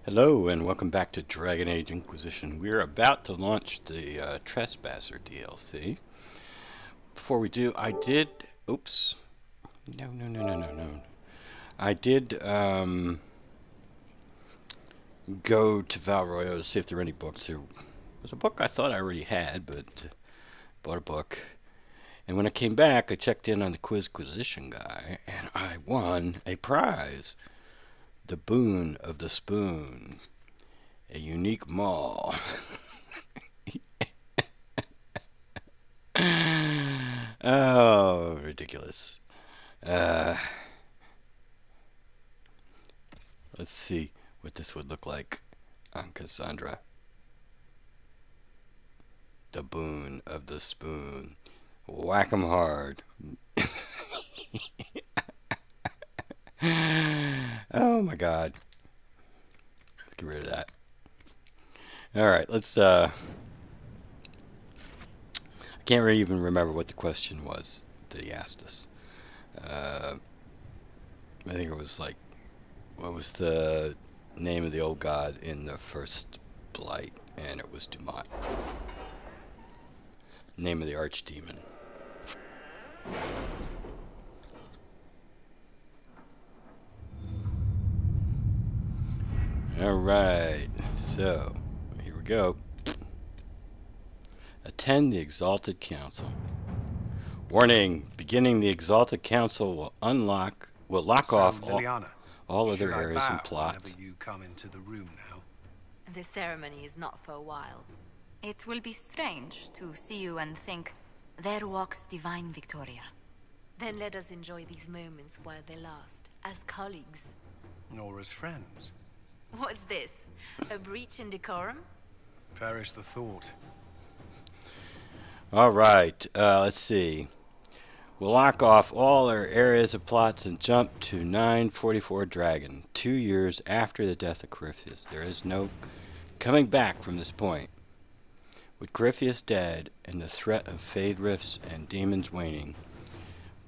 Hello and welcome back to Dragon Age Inquisition. We're about to launch the Trespasser DLC. Before we do, I did... Oops. No. I did go to Valroyo to see if there were any books. There was a book I thought I already had, but bought a book. And when I came back, I checked in on the Inquisition guy, and I won a prize. The Boon of the Spoon. A unique maul. Oh, ridiculous. Let's see what this would look like on Cassandra. The Boon of the Spoon. Whack 'em hard. Oh my god. Let's get rid of that. Alright, let's I can't really even remember what the question was that he asked us. I think it was like, what was the name of the old god in the first Blight? And it was Dumont. Name of the archdemon. Alright, so here we go. Attend the Exalted Council. Warning, beginning the Exalted Council will lock off all other areas and plots. You come into the room now? The ceremony is not for a while. It will be strange to see you and think, there walks divine Victoria. Then let us enjoy these moments while they last, as colleagues. Nor as friends. What's this? A breach in decorum? Perish the thought. Alright, let's see. We'll lock off all our areas of plots and jump to 944 Dragon, 2 years after the death of Corypheus. There is no coming back from this point. With Corypheus dead and the threat of Fade Rifts and demons waning,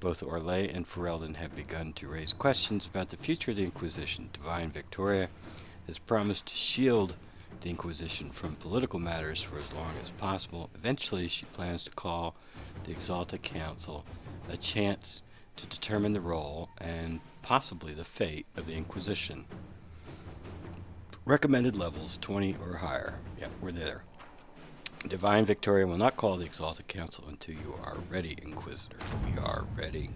both Orlais and Ferelden have begun to raise questions about the future of the Inquisition. Divine Victoria has promised to shield the Inquisition from political matters for as long as possible. Eventually, she plans to call the Exalted Council a chance to determine the role and possibly the fate of the Inquisition. Recommended levels 20 or higher. Yep, we're there. Divine Victoria will not call the Exalted Council until you are ready, Inquisitors. We are ready.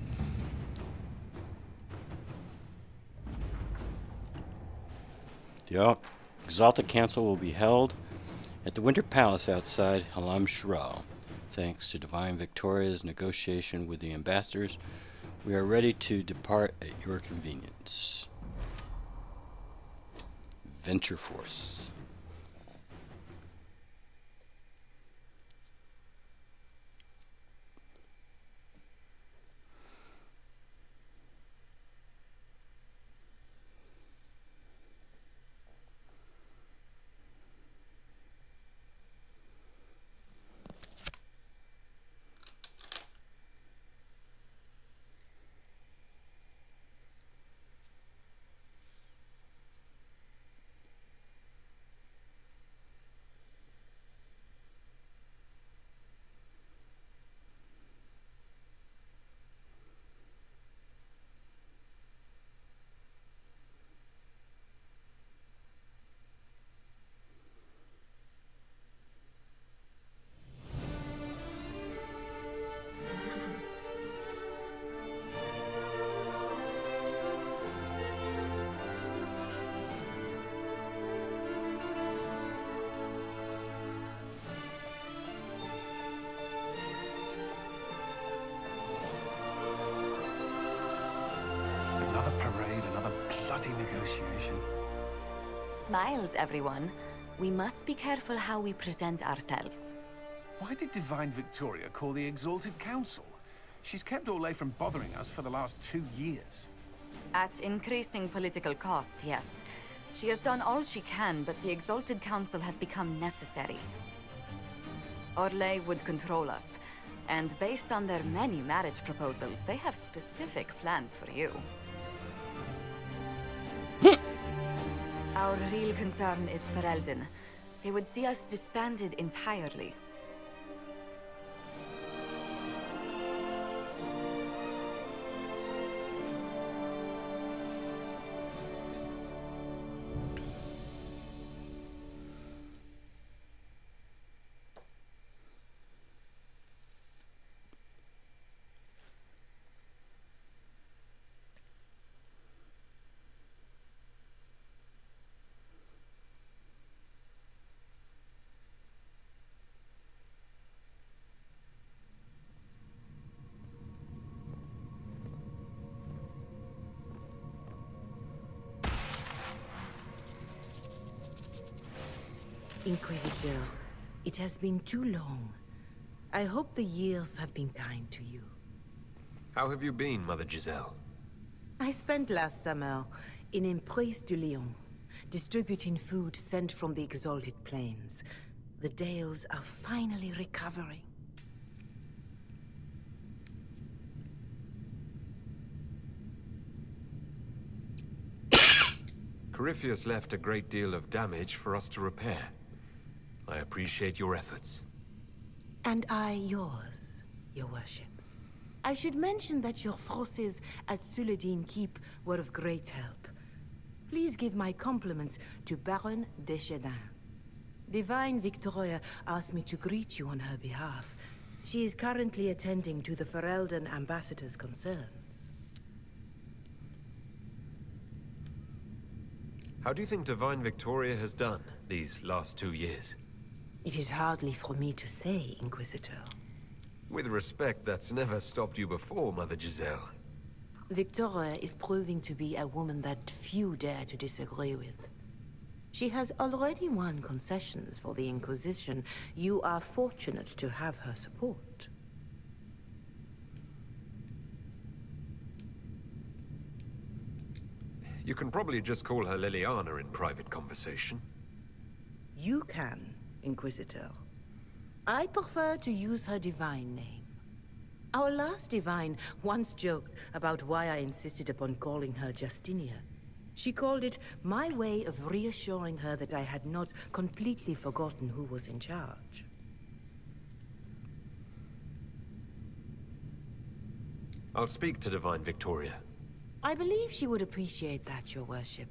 The Exalted Council will be held at the Winter Palace outside Halam Shiral. Thanks to Divine Victoria's negotiation with the ambassadors, we are ready to depart at your convenience. Venture Force. Another parade, another bloody negotiation. Smiles, everyone. We must be careful how we present ourselves. Why did Divine Victoria call the Exalted Council? She's kept Orlais from bothering us for the last 2 years. At increasing political cost, yes. She has done all she can, but the Exalted Council has become necessary. Orlais would control us, and based on their many marriage proposals, they have specific plans for you. Our Our real concern is Ferelden. They would see us disbanded entirely. Inquisitor, it has been too long. I hope the years have been kind to you. How have you been, Mother Giselle? I spent last summer in Emprise de Lyon, distributing food sent from the Exalted Plains. The Dales are finally recovering. Corypheus left a great deal of damage for us to repair. I appreciate your efforts. And I yours, your worship. I should mention that your forces at Suladin Keep were of great help. Please give my compliments to Baron Deschedin. Divine Victoria asked me to greet you on her behalf. She is currently attending to the Ferelden ambassador's concerns. How do you think Divine Victoria has done these last 2 years? It is hardly for me to say, Inquisitor. With respect, that's never stopped you before, Mother Giselle. Victoria is proving to be a woman that few dare to disagree with. She has already won concessions for the Inquisition. You are fortunate to have her support. You can probably just call her Liliana in private conversation. You can, Inquisitor. I prefer to use her divine name. Our last divine once joked about why I insisted upon calling her Justinia. She called it my way of reassuring her that I had not completely forgotten who was in charge. I'll speak to Divine Victoria. I believe she would appreciate that, your worship.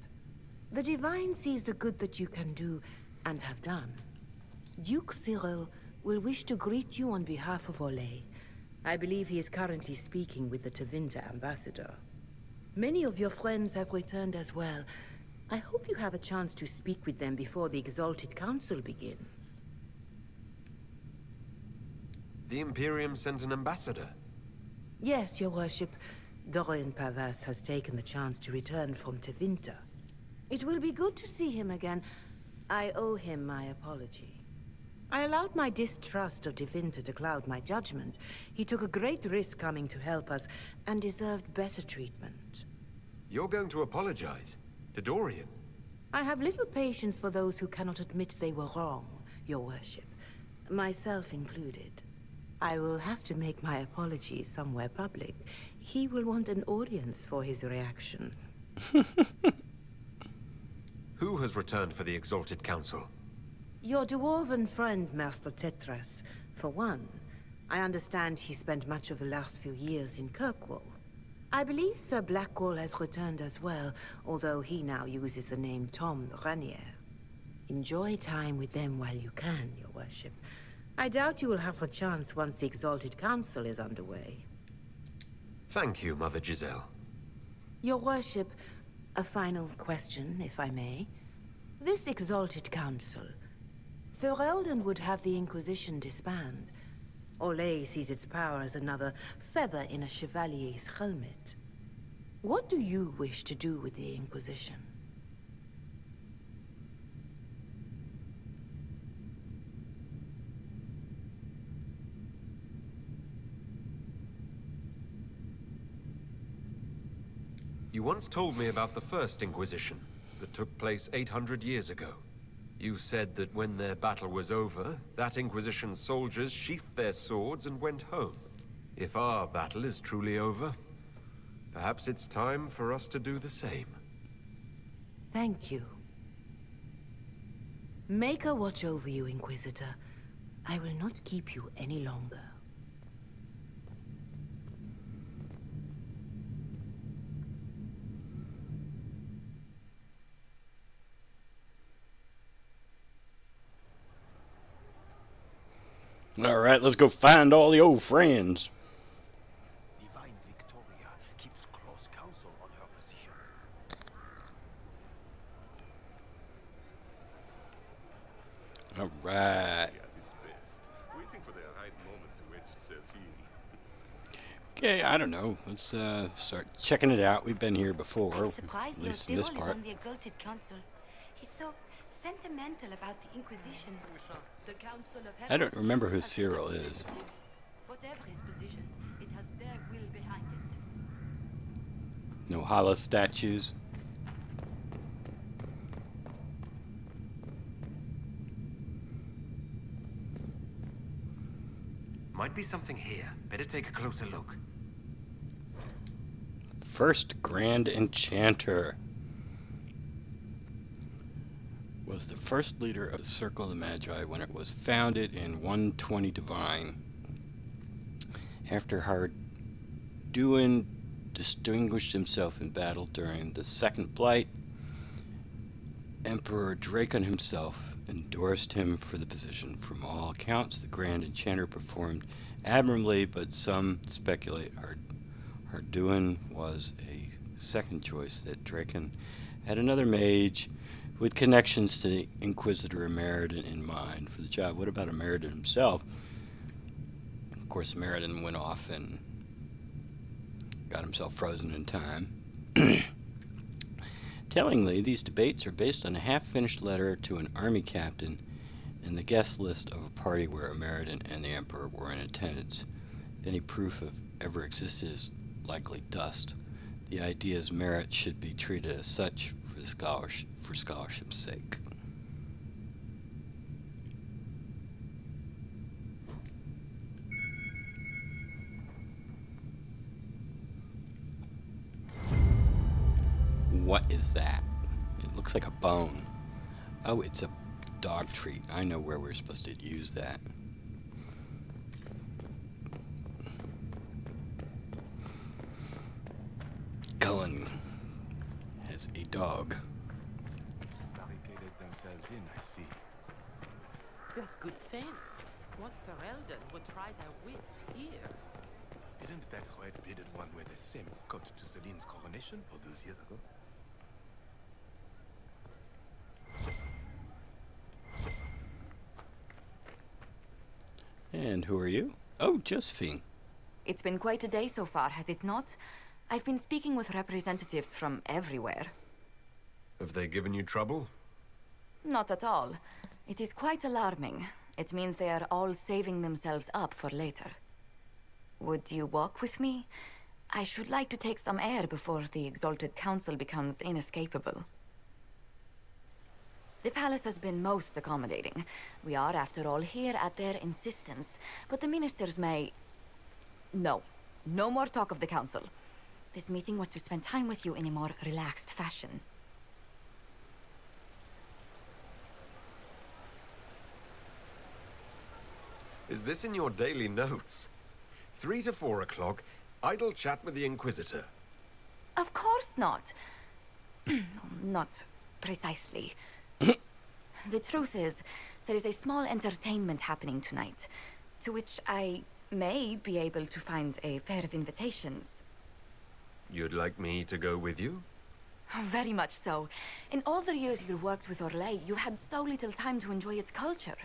The divine sees the good that you can do and have done. Duke Cyril will wish to greet you on behalf of Olay. I believe he is currently speaking with the Tevinter ambassador. Many of your friends have returned as well. I hope you have a chance to speak with them before the Exalted Council begins. The Imperium sent an ambassador? Yes, your worship. Dorian Pavas has taken the chance to return from Tevinter. It will be good to see him again. I owe him my apology. I allowed my distrust of Tevinter to cloud my judgment. He took a great risk coming to help us, and deserved better treatment. You're going to apologize? To Dorian? I have little patience for those who cannot admit they were wrong, your worship. Myself included. I will have to make my apologies somewhere public. He will want an audience for his reaction. Who has returned for the Exalted Council? Your dwarven friend, Master Tetras. For one, I understand he spent much of the last few years in Kirkwall. I believe Sir Blackwall has returned as well, although he now uses the name Tom Ranier. Enjoy time with them while you can, your worship. I doubt you will have the chance once the Exalted Council is underway. Thank you, Mother Giselle. Your worship, a final question, if I may. This Exalted Council, Ferelden would have the Inquisition disband. Olay sees its power as another feather in a chevalier's helmet. What do you wish to do with the Inquisition? You once told me about the First Inquisition that took place 800 years ago. You said that when their battle was over, that Inquisition's soldiers sheathed their swords and went home. If our battle is truly over, perhaps it's time for us to do the same. Thank you. Make her watch over you, Inquisitor. I will not keep you any longer. All right, let's go find all the old friends. Divine Victoria keeps close counsel on her position. All right. At its best, waiting for the right moment to wedge itself in. Okay, I don't know. Let's start checking it out. We've been here before, I'm at surprised Lord least in this Cyril is part. on the Exalted Council. He's so sentimental about the Inquisition. The Council of I don't Heavens remember who has a Cyril is. representative. Whatever his position, it has their will behind it. No hollow statues. Might be something here. Better take a closer look. First Grand Enchanter was the first leader of the Circle of the Magi when it was founded in 120 Divine. After hard doing, distinguished himself in battle during the Second Blight, Emperor Dracon himself endorsed him for the position. From all accounts, the Grand Enchanter performed admirably, but some speculate Harduin was a second choice, that Dracon had another mage with connections to the Inquisitor Meriden in mind for the job. What about Meriden himself? Of course, Meriden went off and got himself frozen in time. Tellingly, these debates are based on a half-finished letter to an army captain and the guest list of a party where Meriden and the Emperor were in attendance. If any proof of ever existed is likely dust. The idea's merit should be treated as such for scholarship's sake. What is that? It looks like a bone. Oh, it's a dog treat. I know where we're supposed to use that. Cullen has a dog. Barricaded themselves in, I see. You have good sense. What Ferelden would try their wits here? Didn't that red-bearded one wear the same coat to Celine's coronation 2 years ago? And who are you? Oh, Josephine. It's been quite a day so far, has it not? I've been speaking with representatives from everywhere. Have they given you trouble? Not at all. It is quite alarming. It means they are all saving themselves up for later. Would you walk with me? I should like to take some air before the Exalted Council becomes inescapable. The palace has been most accommodating. We are, after all, here at their insistence. But the ministers may... No. No more talk of the council. This meeting was to spend time with you in a more relaxed fashion. Is this in your daily notes? 3 to 4 o'clock, idle chat with the Inquisitor. Of course not. Not precisely. The truth is, there is a small entertainment happening tonight, to which I may be able to find a pair of invitations. You'd like me to go with you? Very much so. In all the years you worked with Orlais, you had so little time to enjoy its culture.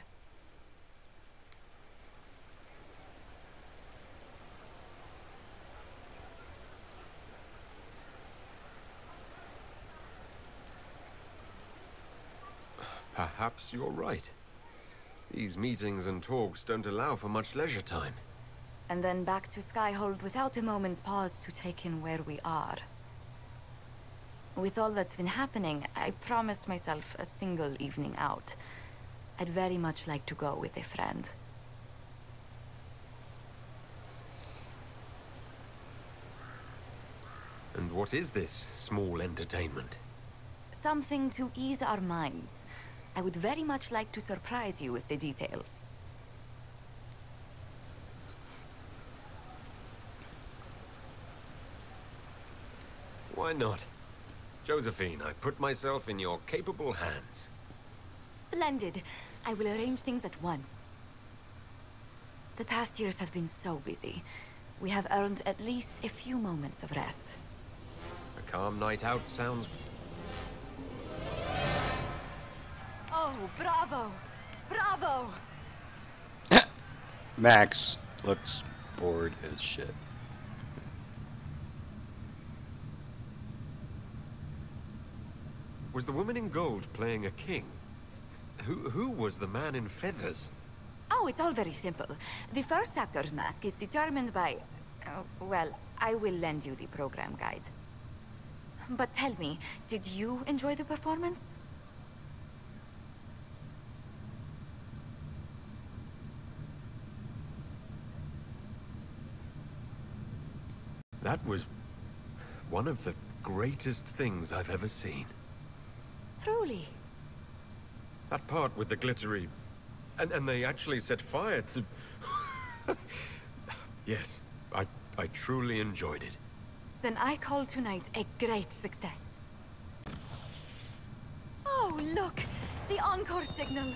Perhaps you're right. These meetings and talks don't allow for much leisure time. And then back to Skyhold without a moment's pause to take in where we are. With all that's been happening, I promised myself a single evening out. I'd very much like to go with a friend. And what is this small entertainment? Something to ease our minds. I would very much like to surprise you with the details. Why not? Josephine, I put myself in your capable hands. Splendid. I will arrange things at once. The past years have been so busy. We have earned at least a few moments of rest. A calm night out sounds... Oh, bravo! Bravo! Max looks bored as shit. Was the woman in gold playing a king? Who was the man in feathers? Oh, it's all very simple. The first actor's mask is determined by... well, I will lend you the program guide. But tell me, did you enjoy the performance? That was one of the greatest things I've ever seen. Truly. That part with the glittery... And they actually set fire to... Yes, I truly enjoyed it. Then I call tonight a great success. Oh, look! The encore signal!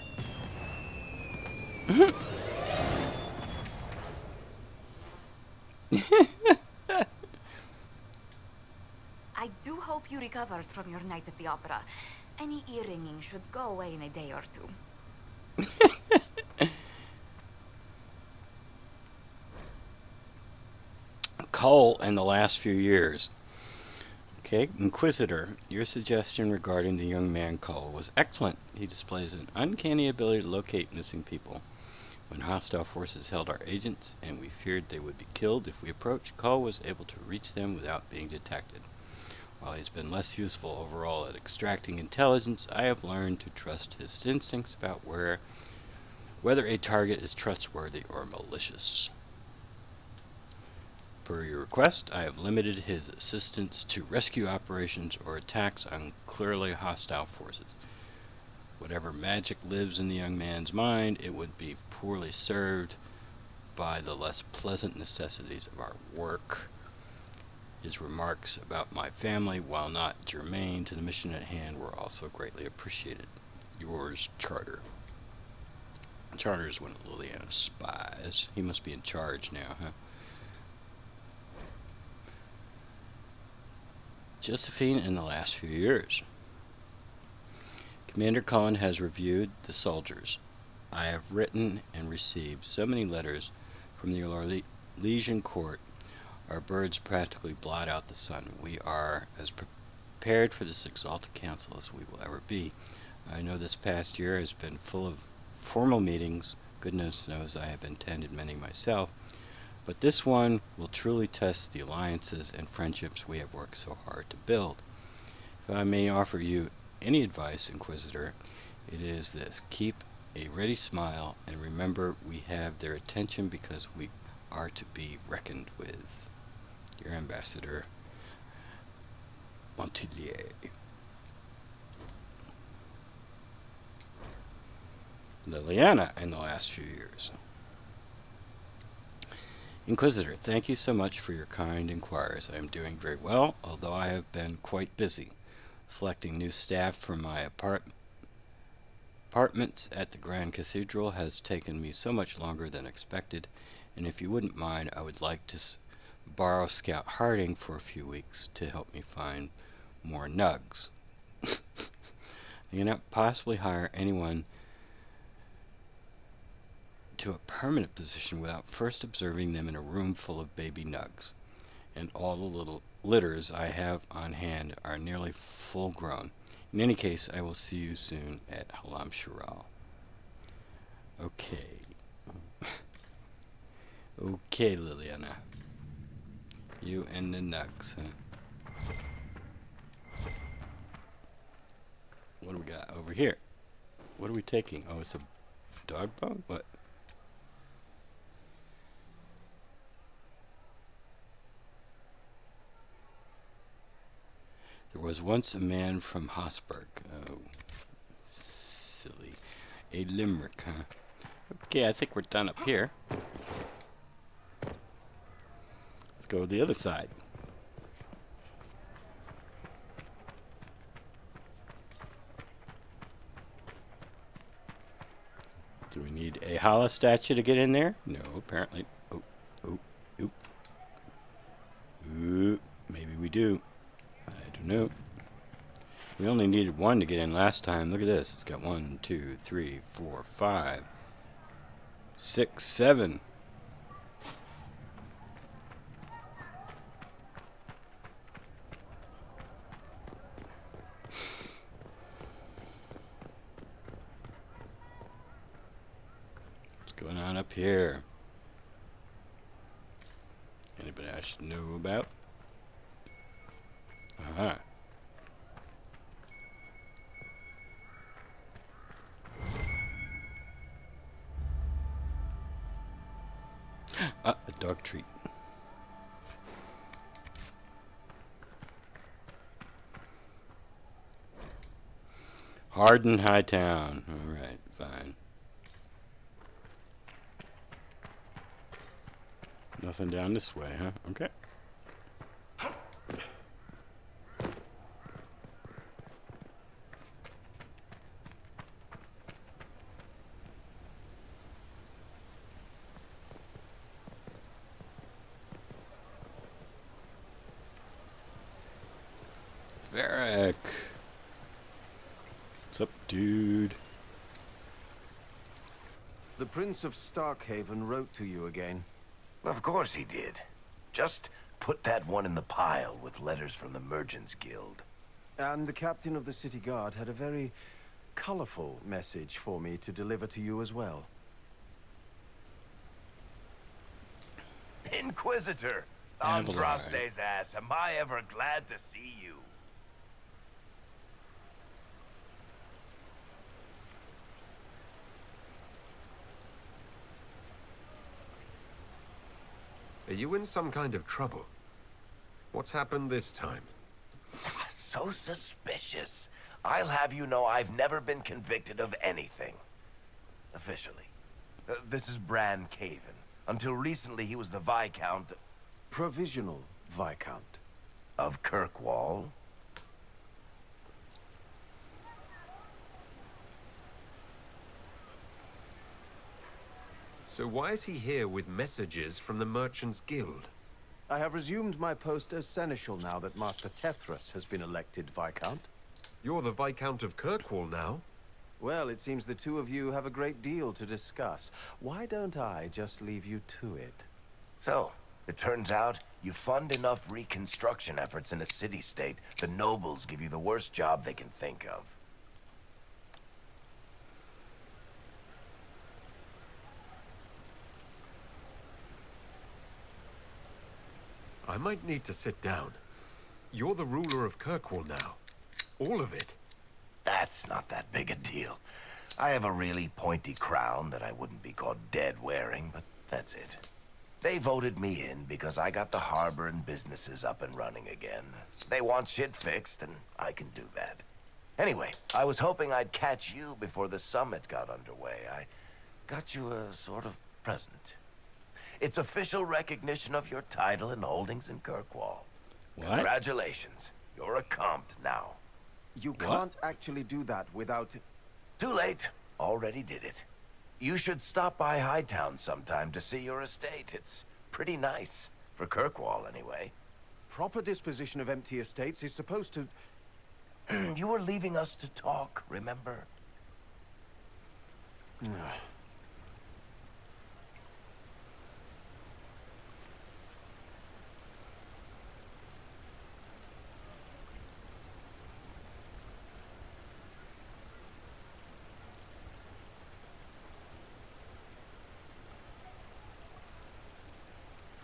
I do hope you recovered from your night at the opera. Any ear-ringing should go away in a day or two. Cole in the last few years. Okay, Inquisitor, your suggestion regarding the young man Cole was excellent. He displays an uncanny ability to locate missing people. When hostile forces held our agents, and we feared they would be killed if we approached, Cole was able to reach them without being detected. While he's been less useful overall at extracting intelligence, I have learned to trust his instincts about whether a target is trustworthy or malicious. Per your request, I have limited his assistance to rescue operations or attacks on clearly hostile forces. Whatever magic lives in the young man's mind, it would be poorly served by the less pleasant necessities of our work. His remarks about my family, while not germane to the mission at hand, were also greatly appreciated. Yours, Charter. Charter is one of Liliana's spies. He must be in charge now, huh? Josephine in the last few years. Commander Cullen has reviewed the soldiers. I have written and received so many letters from the Orlesian court. Our birds practically blot out the sun. We are as prepared for this exalted council as we will ever be. I know this past year has been full of formal meetings. Goodness knows I have attended many myself. But this one will truly test the alliances and friendships we have worked so hard to build. If I may offer you any advice, Inquisitor, it is this. Keep a ready smile and remember we have their attention because we are to be reckoned with. Your Ambassador, Montelier. Liliana in the last few years. Inquisitor, thank you so much for your kind inquiries. I am doing very well, although I have been quite busy. Selecting new staff for my apartments at the Grand Cathedral has taken me so much longer than expected, and if you wouldn't mind, I would like to borrow Scout Harding for a few weeks to help me find more nugs. I cannot possibly hire anyone to a permanent position without first observing them in a room full of baby nugs, and all the little litters I have on hand are nearly full grown. In any case, I will see you soon at Halam Shiral. Okay. Okay, Liliana. You and the nugs, huh? What do we got over here? What are we taking? Oh, it's a dog bone? What? There was once a man from Hosberg. Oh. silly. A limerick, huh? Okay, I think we're done up here. Let's go to the other side. Do we need a hollow statue to get in there? No, apparently. Oh, oh, oop. Oop. Maybe we do. I don't know. We only needed one to get in last time. Look at this. It's got 1, 2, 3, 4, 5, 6, 7. What's going on up here? Anybody I should know about? Uh-huh. A dog treat. Harden Hightown. Alright, fine. Nothing down this way, huh? Okay. Varric. What's up, dude? The Prince of Starkhaven wrote to you again. Of course he did. Just put that one in the pile with letters from the Merchants Guild. And the captain of the city guard had a very colorful message for me to deliver to you as well. Inquisitor! Andraste's ass, am I ever glad to see you? Are you in some kind of trouble? What's happened this time? So suspicious. I'll have you know I've never been convicted of anything. Officially. This is Bran Caven. Until recently he was the Viscount... Provisional Viscount. Of Kirkwall. So why is he here with messages from the Merchants Guild? I have resumed my post as Seneschal now that Master Tethras has been elected Viscount. You're the Viscount of Kirkwall now? Well, it seems the two of you have a great deal to discuss. Why don't I just leave you to it? So, it turns out you fund enough reconstruction efforts in a city-state, the nobles give you the worst job they can think of. I might need to sit down. You're the ruler of Kirkwall now. All of it. That's not that big a deal. I have a really pointy crown that I wouldn't be caught dead wearing, but that's it. They voted me in because I got the harbor and businesses up and running again. They want shit fixed, and I can do that. Anyway, I was hoping I'd catch you before the summit got underway. I got you a sort of present. It's official recognition of your title and holdings in Kirkwall. What? Congratulations. You're a compt now. You can't actually do that without... Too late. Already did it. You should stop by Hightown sometime to see your estate. It's pretty nice. For Kirkwall, anyway. Proper disposition of empty estates is supposed to... You were leaving us to talk, remember?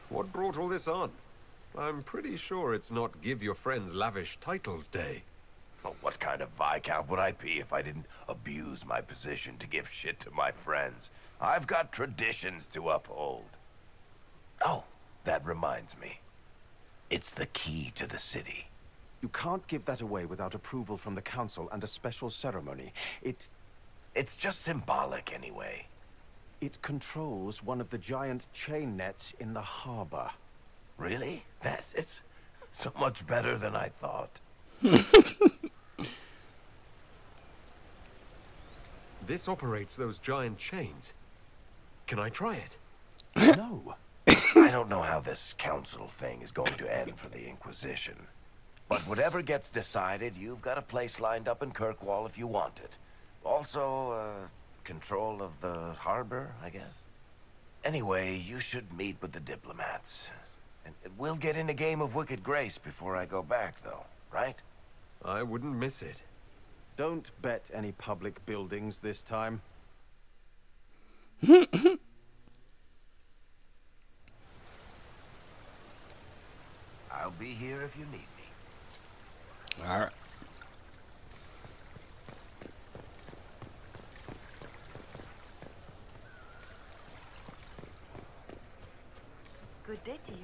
What brought all this on? I'm pretty sure it's not give your friends lavish titles day. Well, what kind of Viscount would I be if I didn't abuse my position to give shit to my friends? I've got traditions to uphold. Oh, that reminds me. It's the key to the city. You can't give that away without approval from the council and a special ceremony. It's just symbolic anyway. It controls one of the giant chain nets in the harbor. Really? It's so much better than I thought. This operates those giant chains. Can I try it? No. I don't know how this council thing is going to end for the Inquisition. But whatever gets decided, you've got a place lined up in Kirkwall if you want it. Also, control of the harbor, I guess. Anyway, you should meet with the diplomats. And we'll get in a game of Wicked Grace before I go back, though, right? I wouldn't miss it. Don't bet any public buildings this time. I'll be here if you need me. All right. Good day to you.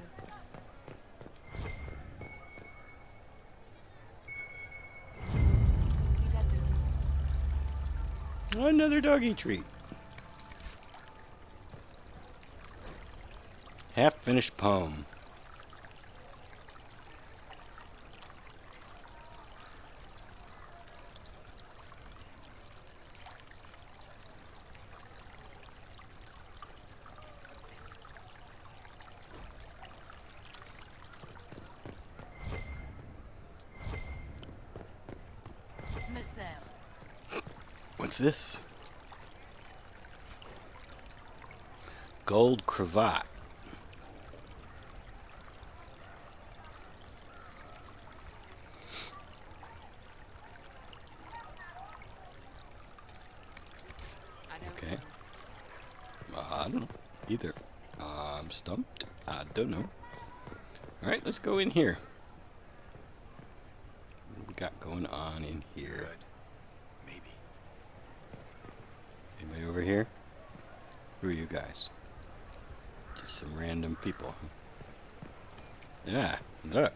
Another doggy treat. Half-finished poem. What's this? Gold cravat. Okay. I don't know either. I'm stumped. I don't know. Alright, let's go in here. What we got going on in here? Anybody over here? Who are you guys? Just some random people. Yeah, look.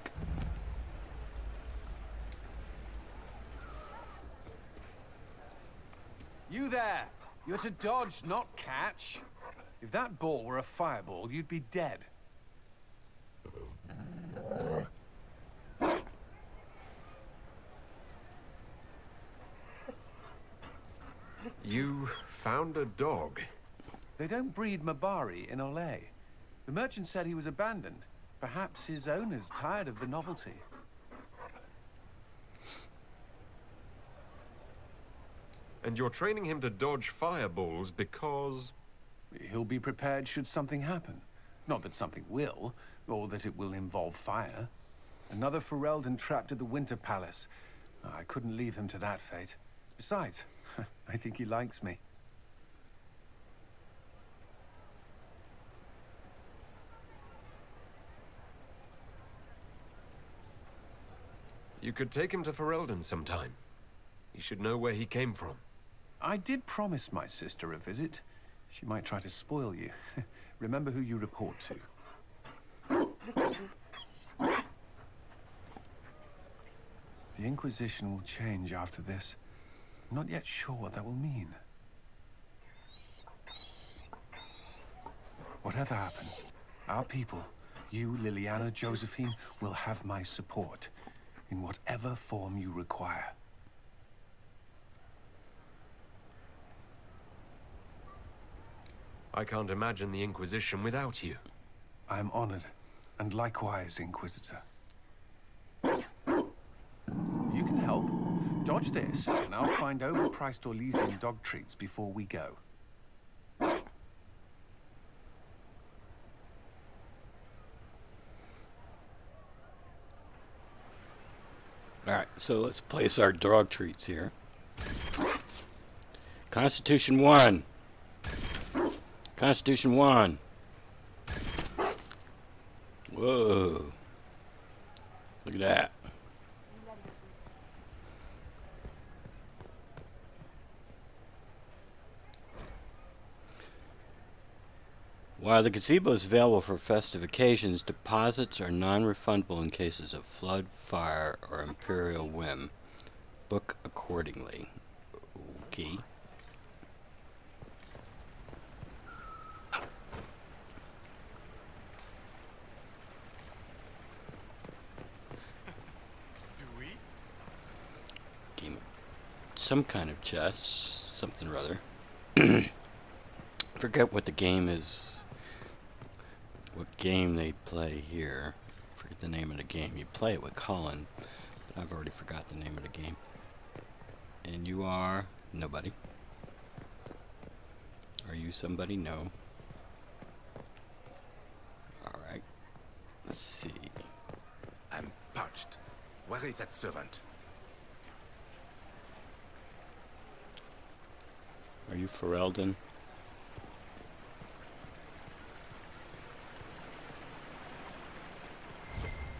You there! You're to dodge, not catch. If that ball were a fireball, you'd be dead. You found a dog. They don't breed Mabari in Olay. The merchant said he was abandoned. Perhaps his owner's tired of the novelty. And you're training him to dodge fireballs because... He'll be prepared should something happen. Not that something will, or that it will involve fire. Another Ferelden trapped at the Winter Palace. I couldn't leave him to that fate. Besides, I think he likes me. You could take him to Ferelden sometime. He should know where he came from. I did promise my sister a visit. She might try to spoil you. Remember who you report to. The Inquisition will change after this. I'm not yet sure what that will mean. Whatever happens, our people, you, Liliana, Josephine, will have my support in whatever form you require. I can't imagine the Inquisition without you. I am honored, and likewise, Inquisitor. You can help. Dodge this, and I'll find overpriced Orlesian dog treats before we go. Alright, so let's place our dog treats here. Constitution 1. Constitution 1. Whoa. Look at that. While the gazebo is available for festive occasions, deposits are non-refundable in cases of flood, fire, or imperial whim. Book accordingly. Okay. some kind of chess, something or other. Forget what the game is, what game they play here. Forget the name of the game. You play it with Colin, but I've already forgot the name of the game. And you are nobody. Are you somebody? No. Alright. Let's see. I'm parched. Where is that servant? Are you Ferelden?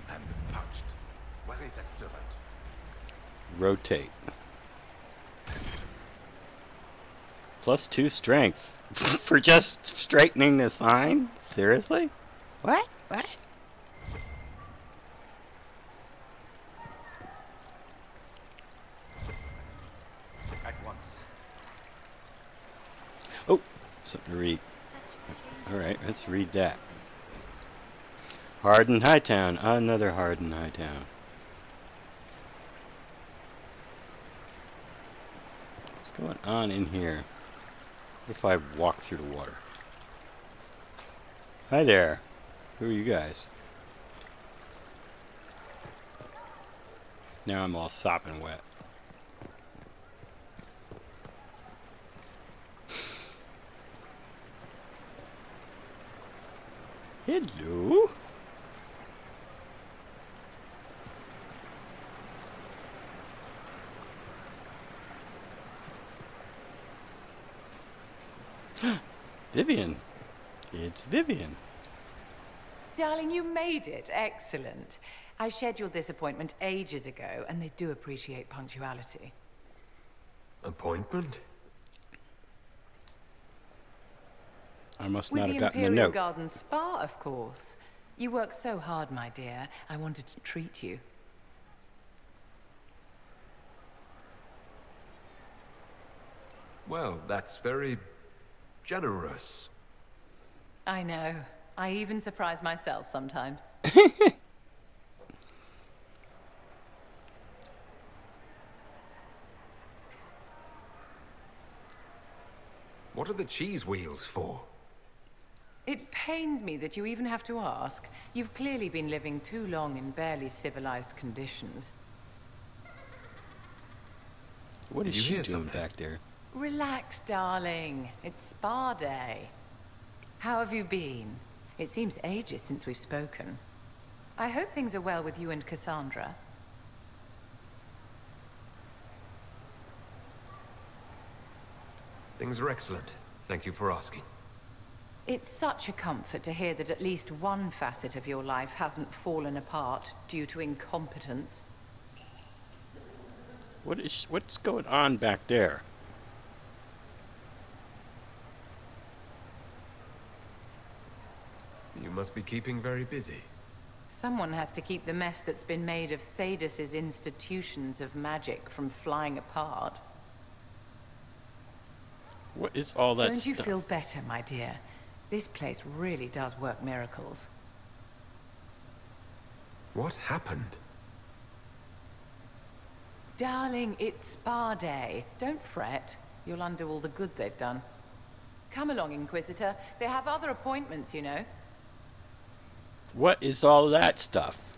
I'm parched. Where is that servant? Rotate. +2 strength. For just straightening the sign? Seriously? What? What? At once. Oh, something to read. Alright, let's read that. Hardened Hightown. Another Hardened Hightown. What's going on in here? What if I walk through the water? Hi there. Who are you guys? Now I'm all sopping wet. Hello? Vivian. It's Vivian. Darling, you made it. Excellent. I scheduled this appointment ages ago, and they do appreciate punctuality. Appointment? I must With not the have gotten the Imperial note. Garden Spa, of course. You work so hard, my dear. I wanted to treat you. Well, that's very generous. I know. I even surprise myself sometimes. What are the cheese wheels for? It pains me that you even have to ask. You've clearly been living too long in barely civilized conditions. What is Did you she hear doing something? back there? Relax, darling. It's spa day. How have you been? It seems ages since we've spoken. I hope things are well with you and Cassandra. Things are excellent. Thank you for asking. It's such a comfort to hear that at least one facet of your life hasn't fallen apart due to incompetence. What's going on back there? You must be keeping very busy. Someone has to keep the mess that's been made of Thaddeus's institutions of magic from flying apart. What is all that Don't you stuff? feel better, my dear? This place really does work miracles. What happened? Darling, it's spa day. Don't fret. You'll undo all the good they've done. Come along, Inquisitor. They have other appointments, you know. What is all that stuff?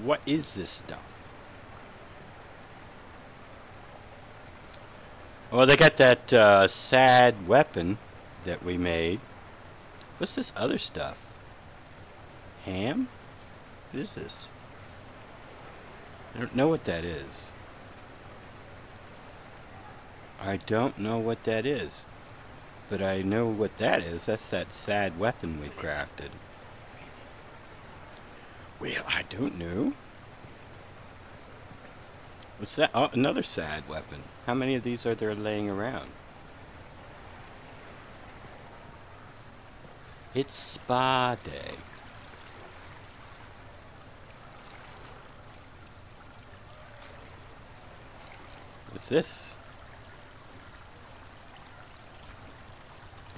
What is this stuff? Well, they got that sad weapon that we made. What's this other stuff? Ham? What is this? I don't know what that is. I don't know what that is. But I know what that is. That's that sad weapon we crafted. Well, I don't know. What's that? Oh, another sad weapon. How many of these are there laying around? It's spa day. What's this?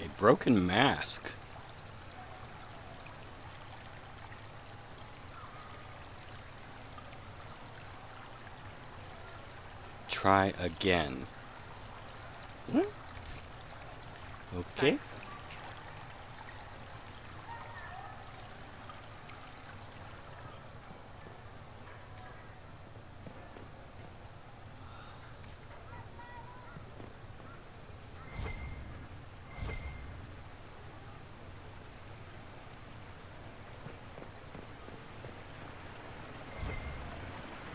A broken mask. try again. Hmm? Okay.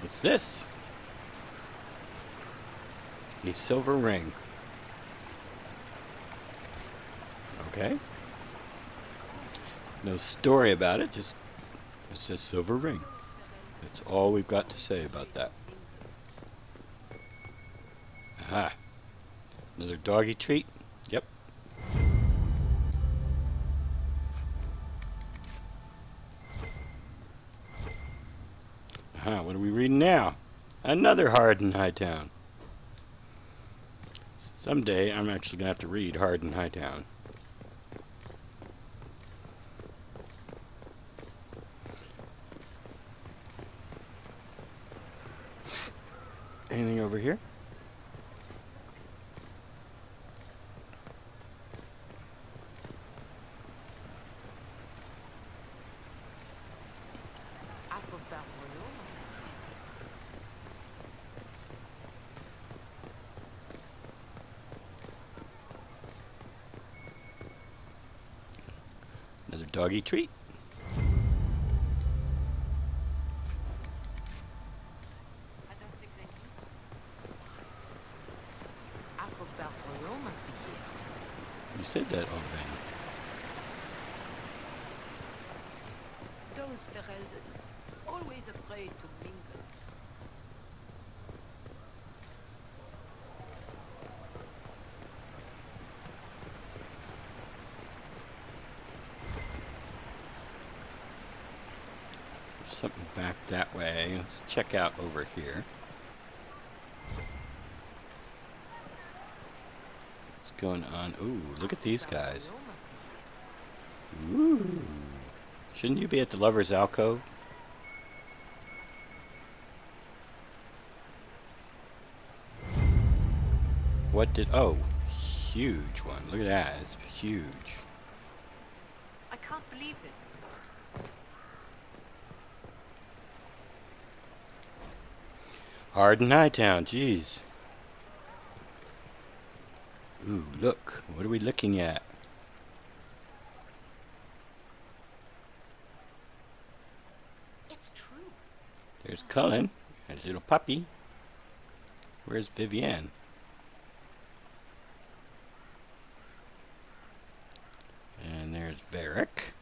What's this? A silver ring. Okay. No story about it, just it says silver ring. That's all we've got to say about that. Aha. Another doggy treat? Yep. Aha, what are we reading now? Another Hard in Hightown. Someday I'm actually going to have to read Hard in Hightown. Anything over here? Another doggy treat. You said that already. Those Fereldans, always afraid to mingle. There's something back that way. Let's check out over here. What's going on? Ooh, look at these guys. Ooh. Shouldn't you be at the lover's alcove? What did... Oh, huge one. Look at that. It's huge. I can't believe this. Hard in Hightown. Jeez. Ooh, look. What are we looking at? It's true. There's Cullen. There's little puppy. Where's Vivienne? And there's Varric.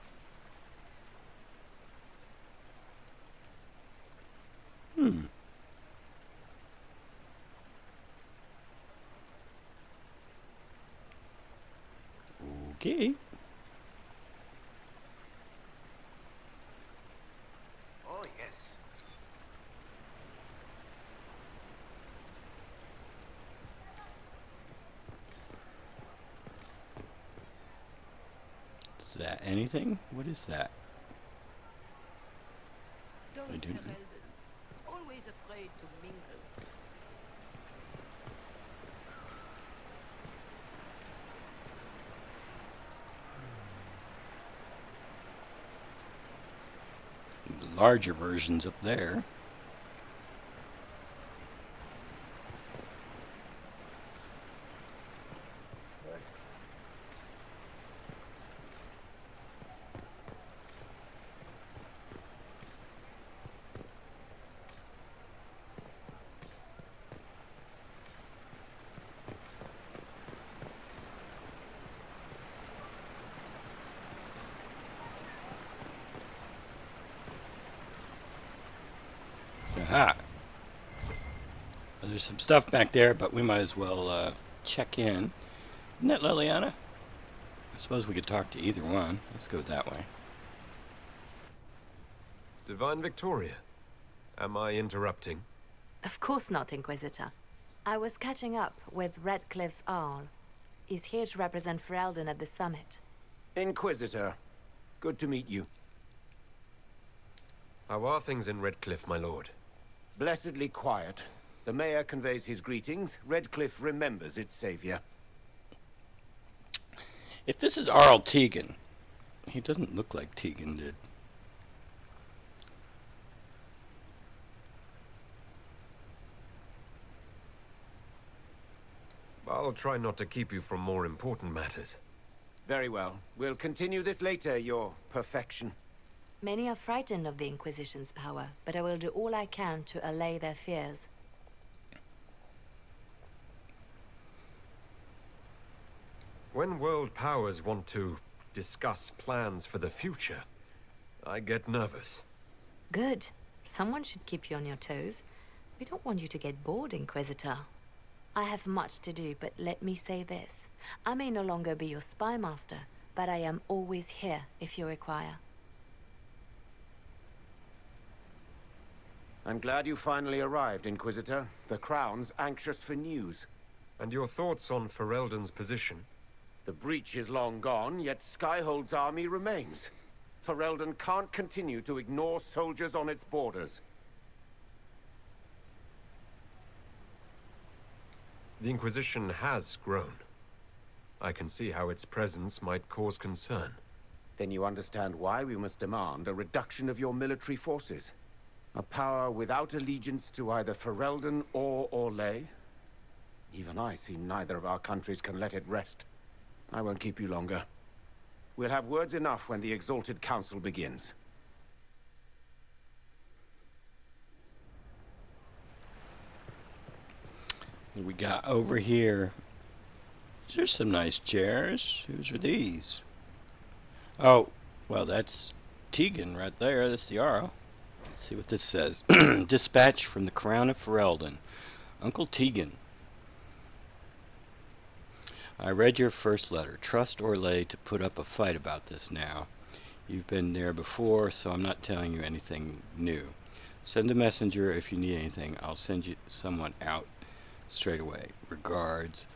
Okay. Oh, yes. Is that anything? What is that? Those I don't know. Fereldans, always afraid to mingle. The larger versions up there. Aha! Well, there's some stuff back there, but we might as well check in. Isn't that Liliana? I suppose we could talk to either one. Let's go that way. Divine Victoria, am I interrupting? Of course not, Inquisitor. I was catching up with Redcliffe's Arl. He's here to represent Ferelden at the summit. Inquisitor, good to meet you. How are things in Redcliffe, my lord? Blessedly quiet. The mayor conveys his greetings. Redcliffe remembers its savior. If this is Arl Tegan, he doesn't look like Tegan did. I'll try not to keep you from more important matters. Very well. We'll continue this later, your perfection. Many are frightened of the Inquisition's power, but I will do all I can to allay their fears. When world powers want to discuss plans for the future, I get nervous. Good. Someone should keep you on your toes. We don't want you to get bored, Inquisitor. I have much to do, but let me say this. I may no longer be your spy master, but I am always here if you require. I'm glad you finally arrived, Inquisitor. The Crown's anxious for news. And your thoughts on Ferelden's position? The breach is long gone, yet Skyhold's army remains. Ferelden can't continue to ignore soldiers on its borders. The Inquisition has grown. I can see how its presence might cause concern. Then you understand why we must demand a reduction of your military forces. A power without allegiance to either Ferelden or Orlais. Even I see neither of our countries can let it rest. I won't keep you longer. We'll have words enough when the Exalted Council begins. What we got over here? There's some nice chairs. Whose are these? Oh, well, that's Tegan right there. That's the Arrow. Let's see what this says. Dispatch from the Crown of Ferelden. Uncle Tegan. I read your first letter. Trust Orlais to put up a fight about this now. You've been there before, so I'm not telling you anything new. Send a messenger if you need anything. I'll send you someone out straight away. Regards,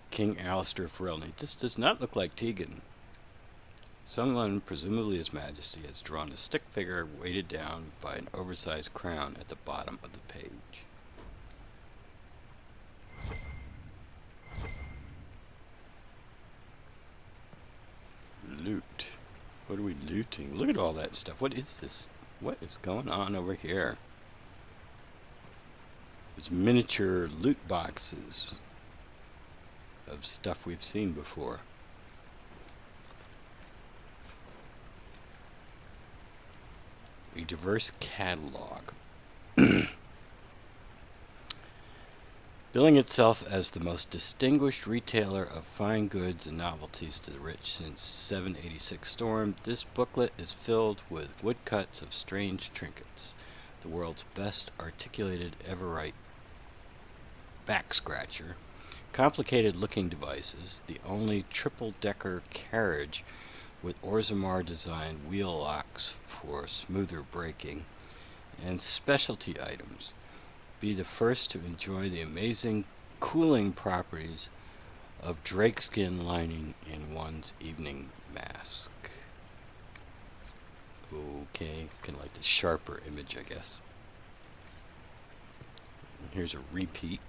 King Alistair Ferelden. This does not look like Tegan. Someone, presumably His Majesty, has drawn a stick figure weighted down by an oversized crown at the bottom of the page. Loot. What are we looting? Look at all that stuff. What is this? What is going on over here? There's miniature loot boxes of stuff we've seen before. A diverse catalog. Billing itself as the most distinguished retailer of fine goods and novelties to the rich since 786 Storm, this booklet is filled with woodcuts of strange trinkets, the world's best articulated Everite back scratcher, complicated-looking devices, the only triple-decker carriage with Orzammar-designed wheel locks for smoother braking, and specialty items. Be the first to enjoy the amazing cooling properties of drakeskin lining in one's evening mask. Okay, kind of like the sharper image, I guess. And here's a repeat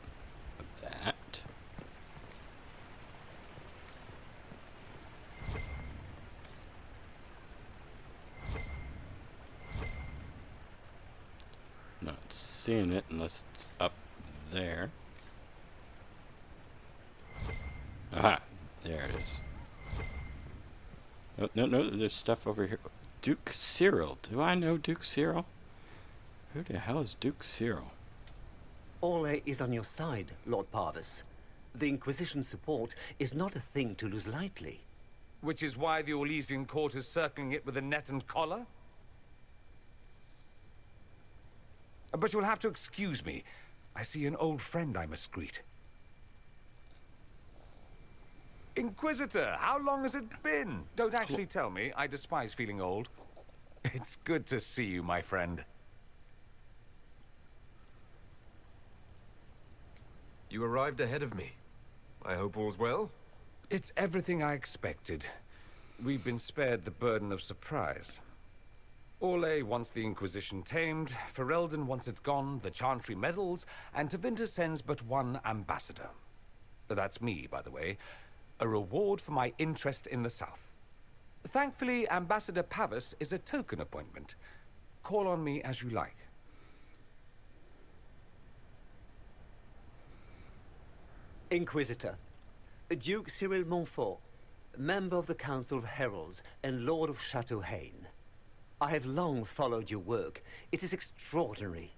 of that. Not seeing it unless it's up there. Aha, there it is. Oh, no, there's stuff over here. Duke Cyril. Do I know Duke Cyril? Who the hell is Duke Cyril? Orlais is on your side, Lord Parvis. The Inquisition's support is not a thing to lose lightly. Which is why the Orlesian court is circling it with a net and collar? But you'll have to excuse me. I see an old friend I must greet. Inquisitor, how long has it been? Don't actually tell me. I despise feeling old. It's good to see you, my friend. You arrived ahead of me. I hope all's well? It's everything I expected. We've been spared the burden of surprise. Orlais wants the Inquisition tamed, Ferelden wants it gone, the Chantry meddles, and Tevinter sends but one ambassador. That's me, by the way. A reward for my interest in the South. Thankfully, Ambassador Pavus is a token appointment. Call on me as you like. Inquisitor, Duke Cyril Montfort, member of the Council of Heralds and Lord of Chateau Haine. I have long followed your work. It is extraordinary.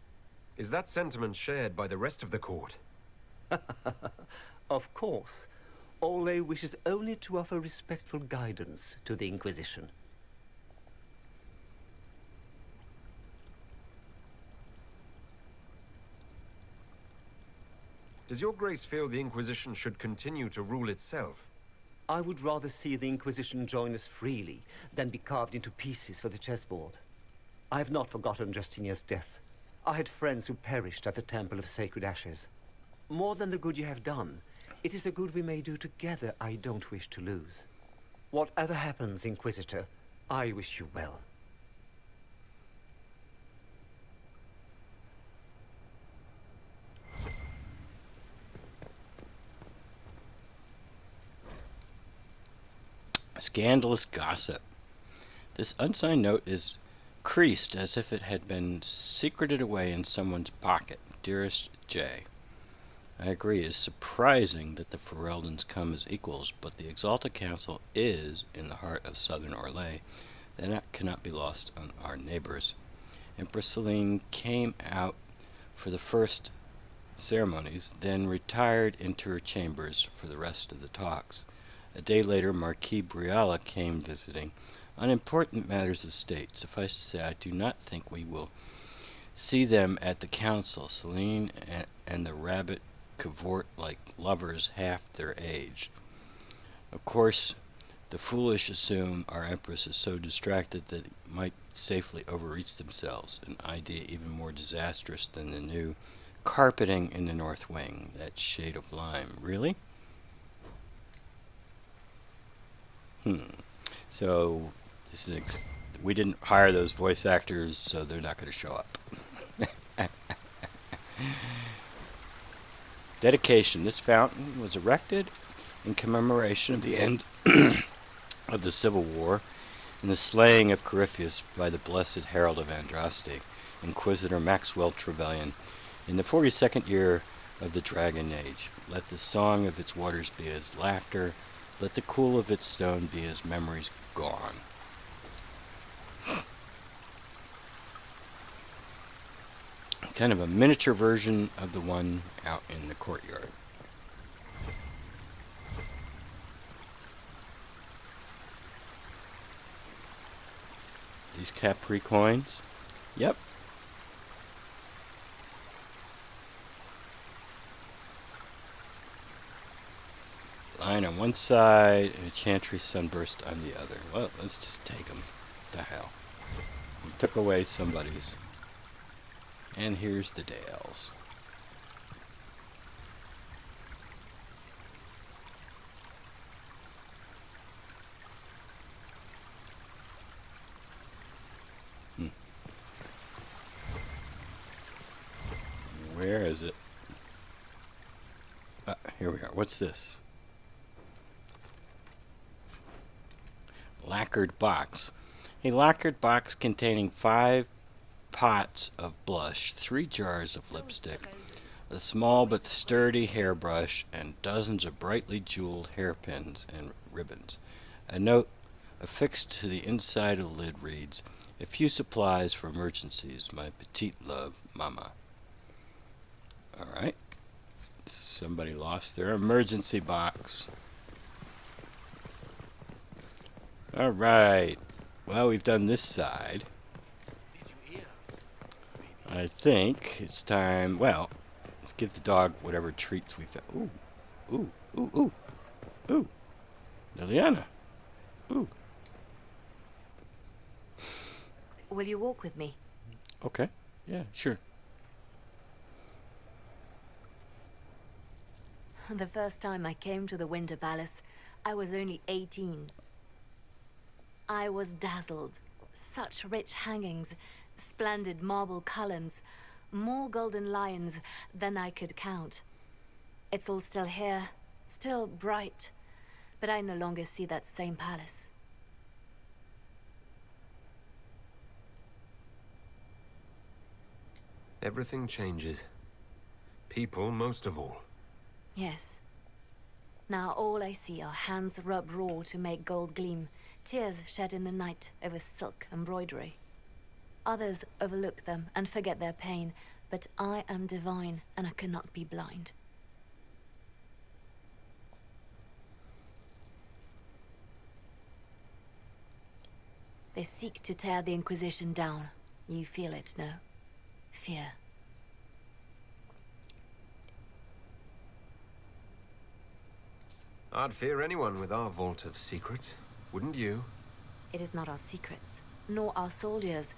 Is that sentiment shared by the rest of the court? Of course. Orlais wishes only to offer respectful guidance to the Inquisition. Does your grace feel the Inquisition should continue to rule itself? I would rather see the Inquisition join us freely than be carved into pieces for the chessboard. I have not forgotten Justinia's death. I had friends who perished at the Temple of Sacred Ashes. More than the good you have done, it is the good we may do together I don't wish to lose. Whatever happens, Inquisitor, I wish you well. Scandalous gossip. This unsigned note is creased as if it had been secreted away in someone's pocket. Dearest J. I agree, it is surprising that the Fereldans come as equals, but the Exalted Council is in the heart of southern Orlais. That cannot be lost on our neighbors. Empress Celine came out for the first ceremonies, then retired into her chambers for the rest of the talks. A day later, Marquis Briala came visiting on important matters of state. Suffice to say, I do not think we will see them at the council. Celine and the rabbit cavort like lovers half their age. Of course, the foolish assume our empress is so distracted that it might safely overreach themselves, an idea even more disastrous than the new carpeting in the north wing, that shade of lime. Really? So this is we didn't hire those voice actors, so they're not going to show up. Dedication. This fountain was erected in commemoration of the end of the Civil War and the slaying of Corypheus by the blessed herald of Andraste, Inquisitor Maxwell Trevelyan, in the 42nd year of the Dragon Age. Let the song of its waters be as laughter, let the cool of its stone be as memories gone. Kind of a miniature version of the one out in the courtyard. These Capri coins? Yep. Line on one side and a chantry sunburst on the other. Well, let's just take them. The hell. We took away somebody's. And here's the Dales. Where is it? Here we are. What's this? Lacquered box. A lacquered box containing 5 pots of blush, 3 jars of lipstick, a small but sturdy hairbrush, and dozens of brightly jeweled hairpins and ribbons. A note affixed to the inside of the lid reads, "A few supplies for emergencies, my petite love, Mama." Alright. Somebody lost their emergency box. Alright. Well, we've done this side. I think it's time. Well, let's give the dog whatever treats we found. Ooh. Ooh. Ooh. Ooh. Ooh. Liliana. Ooh. Will you walk with me? Okay. Yeah, sure. The first time I came to the Winter Palace, I was only 18. I was dazzled, Such rich hangings, splendid marble columns, more golden lions than I could count. It's all still here, still bright, but I no longer see that same palace. Everything changes. People most of all. Yes. Now all I see are hands rubbed raw to make gold gleam, tears shed in the night over silk embroidery. Others overlook them and forget their pain, but I am divine and I cannot be blind. They seek to tear the Inquisition down. You feel it, no? Fear. I'd fear anyone with our vault of secrets, wouldn't you? It is not our secrets, nor our soldiers.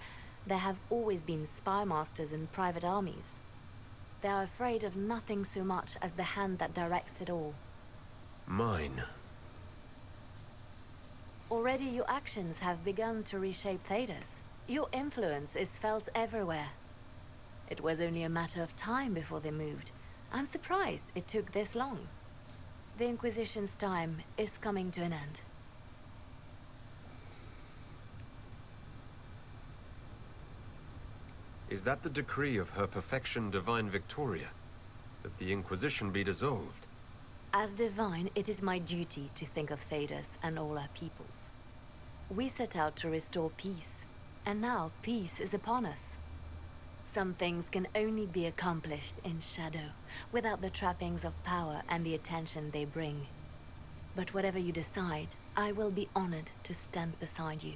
There have always been spy masters and private armies. They are afraid of nothing so much as the hand that directs it all. Mine. Already your actions have begun to reshape Thedas. Your influence is felt everywhere. It was only a matter of time before they moved. I'm surprised it took this long. The Inquisition's time is coming to an end. Is that the decree of Her Perfection Divine Victoria? That the Inquisition be dissolved? As divine, it is my duty to think of Thedas and all our peoples. We set out to restore peace, and now peace is upon us. Some things can only be accomplished in shadow, without the trappings of power and the attention they bring. But whatever you decide, I will be honored to stand beside you.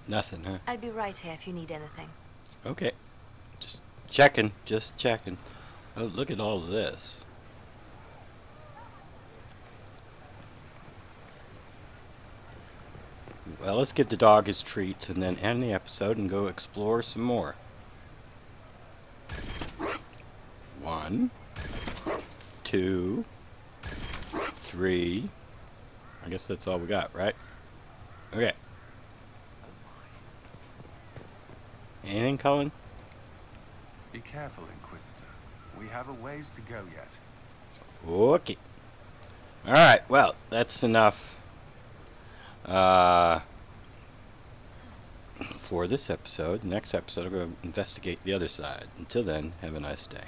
Nothing, huh? I'll be right here if you need anything. Okay. Just checking, just checking. Oh, look at all of this. Well, let's give the dog his treats and then end the episode and go explore some more. 1, 2, 3. I guess that's all we got, right? Okay. Anything, Cullen? Be careful, Inquisitor. We have a ways to go yet. Okay. Alright, well, that's enough for this episode. Next episode, I'll go investigate the other side. Until then, have a nice day.